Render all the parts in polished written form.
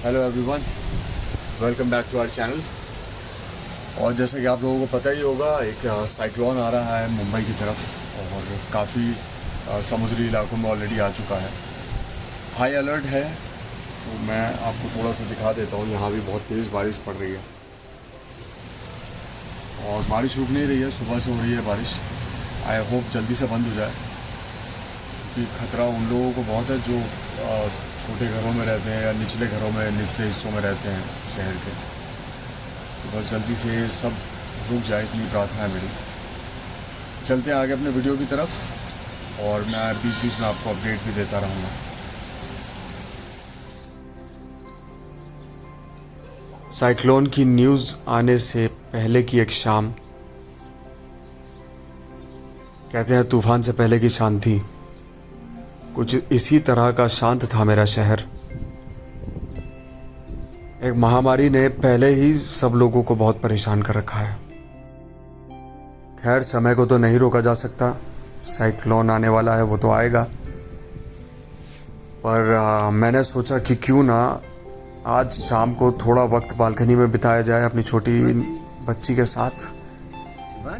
Hello everyone, welcome back to our channel. और जैसे कि आप लोगों को पता ही होगा, एक साइक्लोन आ रहा है मुंबई की तरफ और काफ़ी समुद्री इलाकों में ऑलरेडी आ चुका है। हाई अलर्ट है। तो मैं आपको थोड़ा सा दिखा देता हूँ। यहाँ भी बहुत तेज़ बारिश पड़ रही है और बारिश रुक नहीं रही है, सुबह से हो रही है बारिश। आई होप जल्दी से बंद हो जाए, क्योंकि खतरा उन लोगों को बहुत है जो छोटे घरों में रहते हैं या निचले घरों में, निचले हिस्सों में रहते हैं शहर के। तो बस जल्दी से ये सब रुक जाए, इतनी प्रार्थना है मेरी। चलते हैं आगे अपने वीडियो की तरफ और मैं बीच बीच में आपको अपडेट भी देता रहूँगा। साइक्लोन की न्यूज़ आने से पहले की एक शाम, कहते हैं तूफान से पहले की शांति। कुछ इसी तरह का शांत था मेरा शहर। एक महामारी ने पहले ही सब लोगों को बहुत परेशान कर रखा है। खैर, समय को तो नहीं रोका जा सकता। साइक्लोन आने वाला है, वो तो आएगा। पर मैंने सोचा कि क्यों ना आज शाम को थोड़ा वक्त बालकनी में बिताया जाए अपनी छोटी बच्ची के साथ।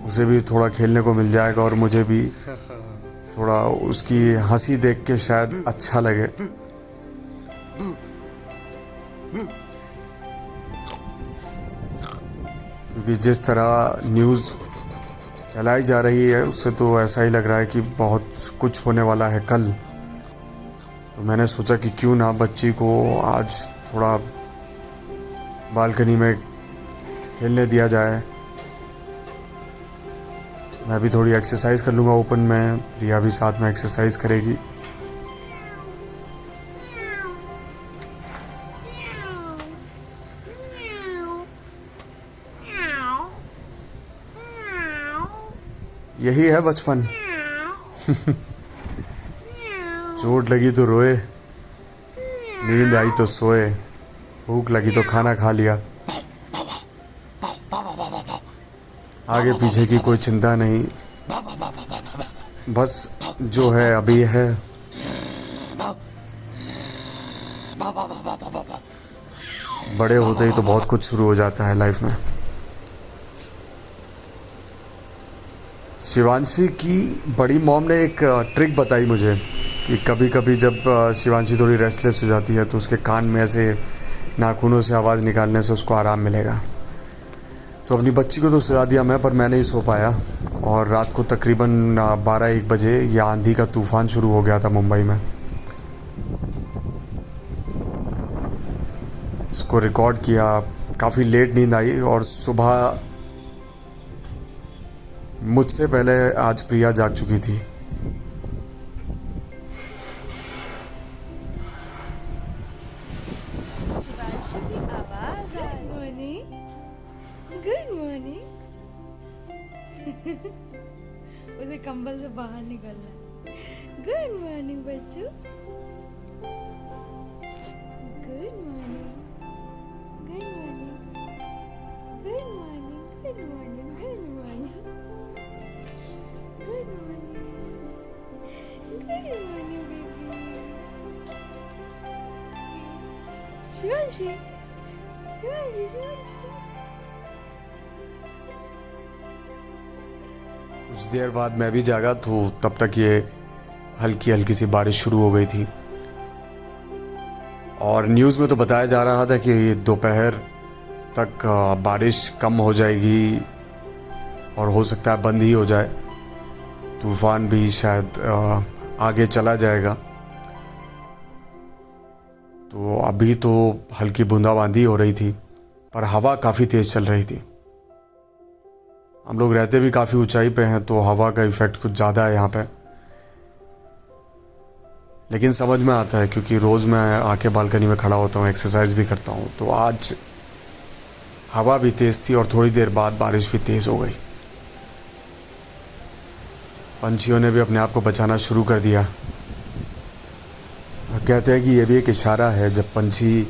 उसे भी थोड़ा खेलने को मिल जाएगा और मुझे भी थोड़ा उसकी हंसी देख के शायद अच्छा लगे। क्योंकि जिस तरह न्यूज़ फैलाई जा रही है, उससे तो ऐसा ही लग रहा है कि बहुत कुछ होने वाला है कल। तो मैंने सोचा कि क्यों ना बच्ची को आज थोड़ा बालकनी में खेलने दिया जाए। मैं भी थोड़ी एक्सरसाइज कर लूँगा ओपन में, प्रिया भी साथ में एक्सरसाइज करेगी। यही है बचपन। चोट लगी तो रोए, नींद आई तो सोए, भूख लगी तो खाना खा लिया। आगे पीछे की कोई चिंता नहीं, बस जो है अभी है। बड़े होते ही तो बहुत कुछ शुरू हो जाता है लाइफ में। शिवांशी की बड़ी मॉम ने एक ट्रिक बताई मुझे कि कभी कभी जब शिवांशी थोड़ी रेस्टलेस हो जाती है तो उसके कान में ऐसे नाखूनों से आवाज़ निकालने से उसको आराम मिलेगा। तो अपनी बच्ची को तो सुला दिया मैं, पर मैं नहीं सो पाया। और रात को तकरीबन 12-1 बजे यह आंधी का तूफ़ान शुरू हो गया था मुंबई में। इसको रिकॉर्ड किया, काफ़ी लेट नींद आई और सुबह मुझसे पहले आज प्रिया जाग चुकी थी। Good morning. उसे कंबल से बाहर निकलना है। गुड मॉर्निंग बच्चों। Good morning, good morning, good morning, good morning, good morning, good morning, good morning baby. Shivanshi, Shivanshi, Shivanshi. कुछ देर बाद मैं भी जागा तो तब तक ये हल्की हल्की सी बारिश शुरू हो गई थी। और न्यूज़ में तो बताया जा रहा था कि दोपहर तक बारिश कम हो जाएगी और हो सकता है बंद ही हो जाए। तूफ़ान भी शायद आगे चला जाएगा। तो अभी तो हल्की बूंदाबांदी हो रही थी, पर हवा काफ़ी तेज़ चल रही थी। हम लोग रहते भी काफ़ी ऊंचाई पे हैं, तो हवा का इफ़ेक्ट कुछ ज़्यादा है यहाँ पे। लेकिन समझ में आता है, क्योंकि रोज़ मैं आके बालकनी में खड़ा होता हूँ, एक्सरसाइज भी करता हूँ। तो आज हवा भी तेज़ थी और थोड़ी देर बाद बारिश भी तेज़ हो गई। पंछियों ने भी अपने आप को बचाना शुरू कर दिया। कहते हैं कि ये भी एक इशारा है, जब पंछी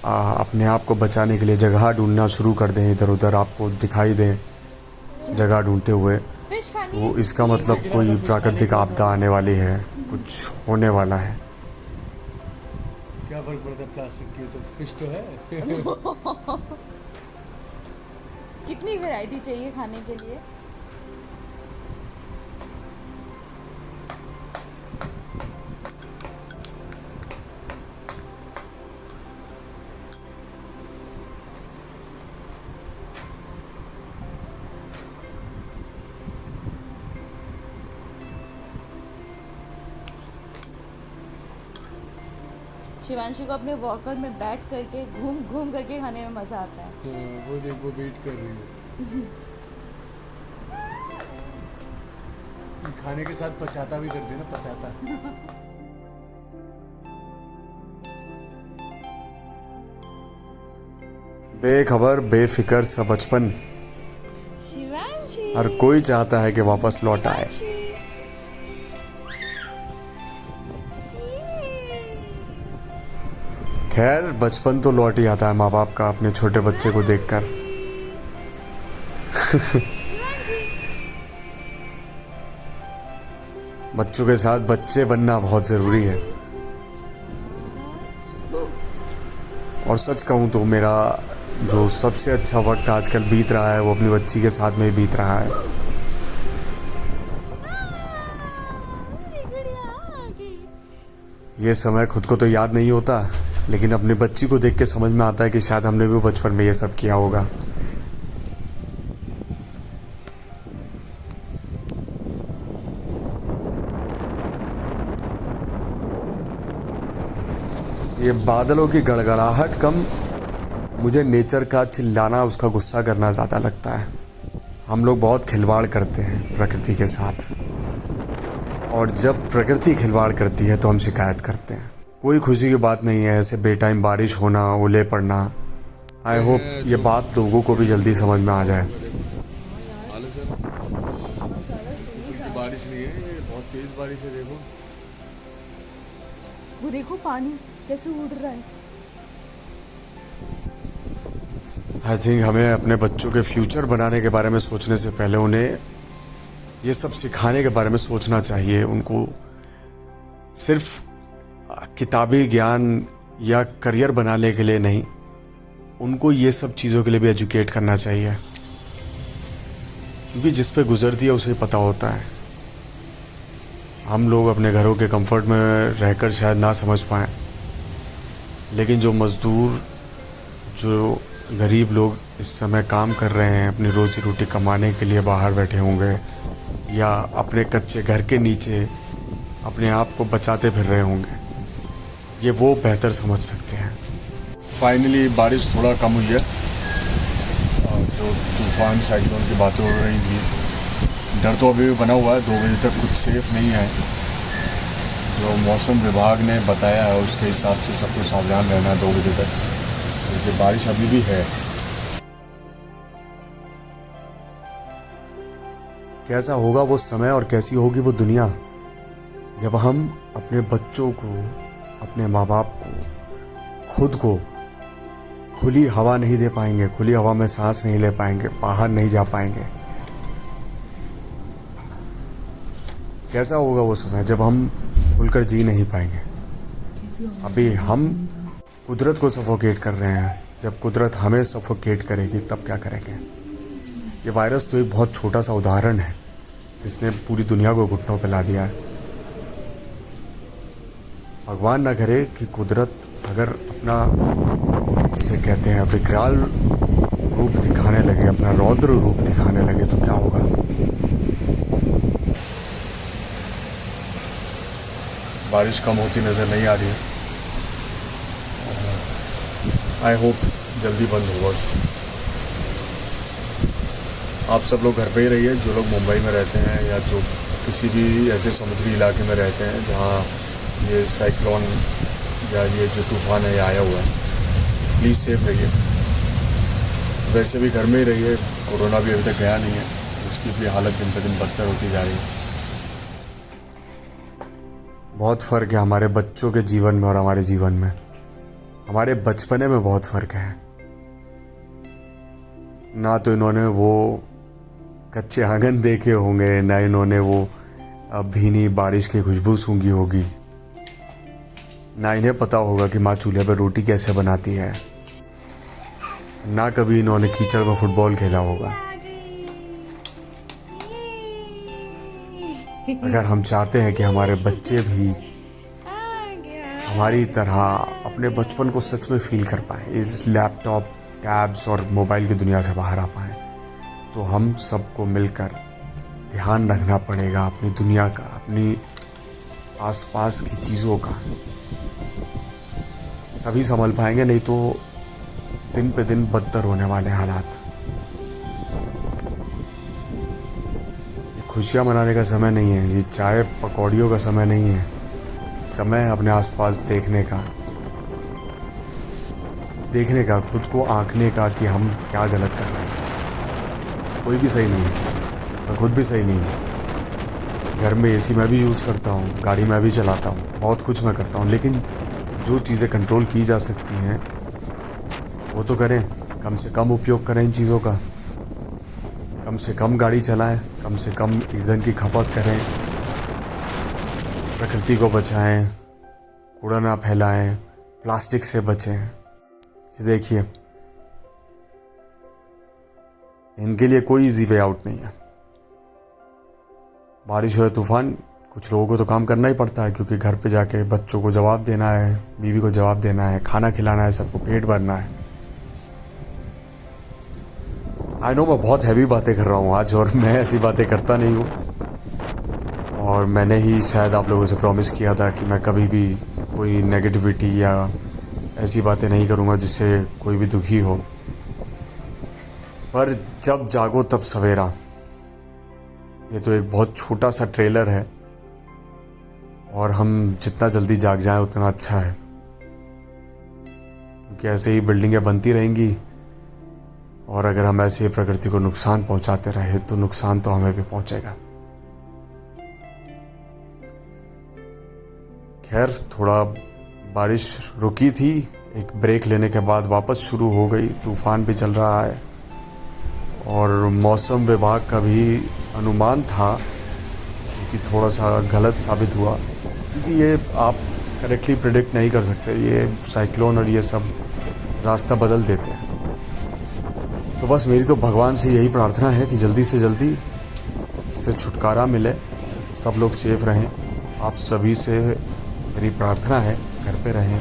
अपने आप को बचाने के लिए जगह ढूंढना शुरू कर दें, इधर उधर आपको दिखाई दें जगह ढूंढते हुए, तो इसका मतलब कोई प्राकृतिक आपदा आने वाली है, कुछ होने वाला है। क्या क्या फर्क पड़ता है प्लास्टिक की, तो फिश तो है। कितनी वैरायटी चाहिए खाने के लिए? शिवांशी को अपने वॉकर में बैठ करके घूम घूम करके खाने में मज़ा आता है। वो देख, वो वेट कर रही है। ये खाने के साथ पचाता भी करते हैं ना, पचाता। बेखबर बेफिक्र सा बचपन शिवांशी, हर कोई चाहता है कि वापस लौट आए। खैर बचपन तो लौट ही आता है माँ बाप का अपने छोटे बच्चे को देखकर। बच्चों के साथ बच्चे बनना बहुत ज़रूरी है। और सच कहूँ तो मेरा जो सबसे अच्छा वक्त आजकल बीत रहा है वो अपनी बच्ची के साथ में ही बीत रहा है। ये समय खुद को तो याद नहीं होता, लेकिन अपनी बच्ची को देख के समझ में आता है कि शायद हमने भी बचपन में ये सब किया होगा। ये बादलों की गड़गड़ाहट कम, मुझे नेचर का चिल्लाना, उसका गुस्सा करना ज़्यादा लगता है। हम लोग बहुत खिलवाड़ करते हैं प्रकृति के साथ, और जब प्रकृति खिलवाड़ करती है तो हम शिकायत करते हैं। कोई खुशी की बात नहीं है ऐसे बेटाइम बारिश होना, ओले पड़ना। आई होप ये बात लोगों को भी जल्दी समझ में आ जाए। बारिश नहीं है, ये बहुत तेज बारिश है। देखो वो देखो पानी कैसे उड़ रहा है। आई थिंक हमें अपने बच्चों के फ्यूचर बनाने के बारे में सोचने से पहले उन्हें ये सब सिखाने के बारे में सोचना चाहिए। उनको सिर्फ किताबी ज्ञान या करियर बनाने के लिए नहीं, उनको ये सब चीज़ों के लिए भी एजुकेट करना चाहिए, क्योंकि जिस पे गुजरती है उसे पता होता है। हम लोग अपने घरों के कंफर्ट में रहकर शायद ना समझ पाएँ, लेकिन जो मज़दूर, जो गरीब लोग इस समय काम कर रहे हैं अपनी रोजी रोटी कमाने के लिए, बाहर बैठे होंगे या अपने कच्चे घर के नीचे अपने आप को बचाते फिर रहे होंगे, ये वो बेहतर समझ सकते हैं। फाइनली बारिश थोड़ा कम हुई है। जो तूफान साइक्लोन की बातें हो रही थी, डर तो अभी भी बना हुआ है। 2 बजे तक कुछ सेफ नहीं है। जो मौसम विभाग ने बताया है उसके हिसाब से सबको सावधान रहना है 2 बजे तक, क्योंकि बारिश अभी भी है। कैसा होगा वो समय और कैसी होगी वो दुनिया जब हम अपने बच्चों को, अपने माँ बाप को, खुद को खुली हवा नहीं दे पाएंगे, खुली हवा में सांस नहीं ले पाएंगे, बाहर नहीं जा पाएंगे। कैसा होगा वो समय जब हम खुलकर जी नहीं पाएंगे। अभी हम कुदरत को सफोकेट कर रहे हैं, जब कुदरत हमें सफोकेट करेगी तब क्या करेंगे। ये वायरस तो एक बहुत छोटा सा उदाहरण है जिसने पूरी दुनिया को घुटनों पे ला दिया है। भगवान ना करे कि कुदरत अगर अपना, जिसे कहते हैं, विकराल रूप दिखाने लगे, अपना रौद्र रूप दिखाने लगे तो क्या होगा। बारिश कम होती नज़र नहीं आ रही है। आई होप जल्दी बंद हो बस। आप सब लोग घर पे ही रहिए, जो लोग मुंबई में रहते हैं या जो किसी भी ऐसे समुद्री इलाके में रहते हैं जहाँ ये साइक्लोन या ये जो तूफ़ान है ये आया हुआ है, प्लीज़ सेफ रहिए। वैसे भी घर में ही रहिए, कोरोना भी अभी तक गया नहीं है, उसकी भी हालत दिन पे दिन बदतर होती जा रही है। बहुत फ़र्क है हमारे बच्चों के जीवन में और हमारे जीवन में। हमारे बचपने में बहुत फ़र्क है। ना तो इन्होंने वो कच्चे आंगन देखे होंगे, ना इन्होंने वो भीनी बारिश की खुशबू सूंघी होगी। ना इन्हें पता होगा कि माँ चूल्हे पर रोटी कैसे बनाती है, ना कभी इन्होंने कीचड़ में फुटबॉल खेला होगा। अगर हम चाहते हैं कि हमारे बच्चे भी हमारी तरह अपने बचपन को सच में फील कर पाएँ, इस लैपटॉप, टैब्स और मोबाइल की दुनिया से बाहर आ पाएँ, तो हम सबको मिलकर ध्यान रखना पड़ेगा अपनी दुनिया का, अपनी आसपास की चीज़ों का। तभी संभल पाएंगे, नहीं तो दिन पे दिन बदतर होने वाले हालात। ये खुशियाँ मनाने का समय नहीं है, ये चाय पकौड़ियों का समय नहीं है। समय अपने आसपास देखने का, खुद को आंकने का कि हम क्या गलत कर रहे हैं। कोई भी सही नहीं है, मैं खुद भी सही नहीं हूँ। घर में एसी मैं भी यूज़ करता हूँ, गाड़ी मैं भी चलाता हूँ, बहुत कुछ मैं करता हूँ, लेकिन जो चीज़ें कंट्रोल की जा सकती हैं वो तो करें। कम से कम उपयोग करें इन चीज़ों का, कम से कम गाड़ी चलाएं, कम से कम ईंधन की खपत करें, प्रकृति को बचाएं, कूड़ा ना फैलाएं, प्लास्टिक से बचें। ये देखिए, इनके लिए कोई इजी वे आउट नहीं है। बारिश हो या तूफान, कुछ लोगों को तो काम करना ही पड़ता है, क्योंकि घर पे जाके बच्चों को जवाब देना है, बीवी को जवाब देना है, खाना खिलाना है, सबको पेट भरना है। आई नो मैं बहुत हैवी बातें कर रहा हूँ आज, और मैं ऐसी बातें करता नहीं हूँ। और मैंने ही शायद आप लोगों से प्रॉमिस किया था कि मैं कभी भी कोई नेगेटिविटी या ऐसी बातें नहीं करूँगा जिससे कोई भी दुखी हो। पर जब जागो तब सवेरा, ये तो एक बहुत छोटा सा ट्रेलर है, और हम जितना जल्दी जाग जाएं उतना अच्छा है, क्योंकि ऐसे ही बिल्डिंगें बनती रहेंगी, और अगर हम ऐसे ही प्रकृति को नुकसान पहुंचाते रहे तो नुकसान तो हमें भी पहुंचेगा। खैर, थोड़ा बारिश रुकी थी, एक ब्रेक लेने के बाद वापस शुरू हो गई। तूफान भी चल रहा है, और मौसम विभाग का भी अनुमान था, कि थोड़ा सा गलत साबित हुआ, क्योंकि ये आप करेक्टली प्रेडिक्ट नहीं कर सकते। ये साइक्लोन और ये सब रास्ता बदल देते हैं। तो बस मेरी तो भगवान से यही प्रार्थना है कि जल्दी से जल्दी इससे छुटकारा मिले, सब लोग सेफ रहें। आप सभी से मेरी प्रार्थना है, घर पे रहें,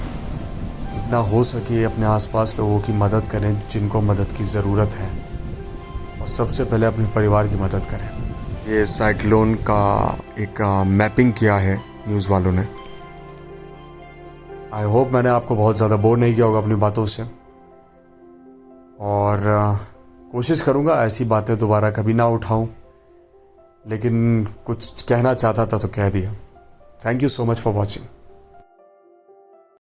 जितना हो सके अपने आसपास लोगों की मदद करें जिनको मदद की ज़रूरत है, और सबसे पहले अपने परिवार की मदद करें। ये साइक्लोन का एक मैपिंग किया है न्यूज़ वालों ने। आई होप मैंने आपको बहुत ज़्यादा बोर नहीं किया होगा अपनी बातों से, और कोशिश करूँगा ऐसी बातें दोबारा कभी ना उठाऊं, लेकिन कुछ कहना चाहता था तो कह दिया। Thank you so much for watching.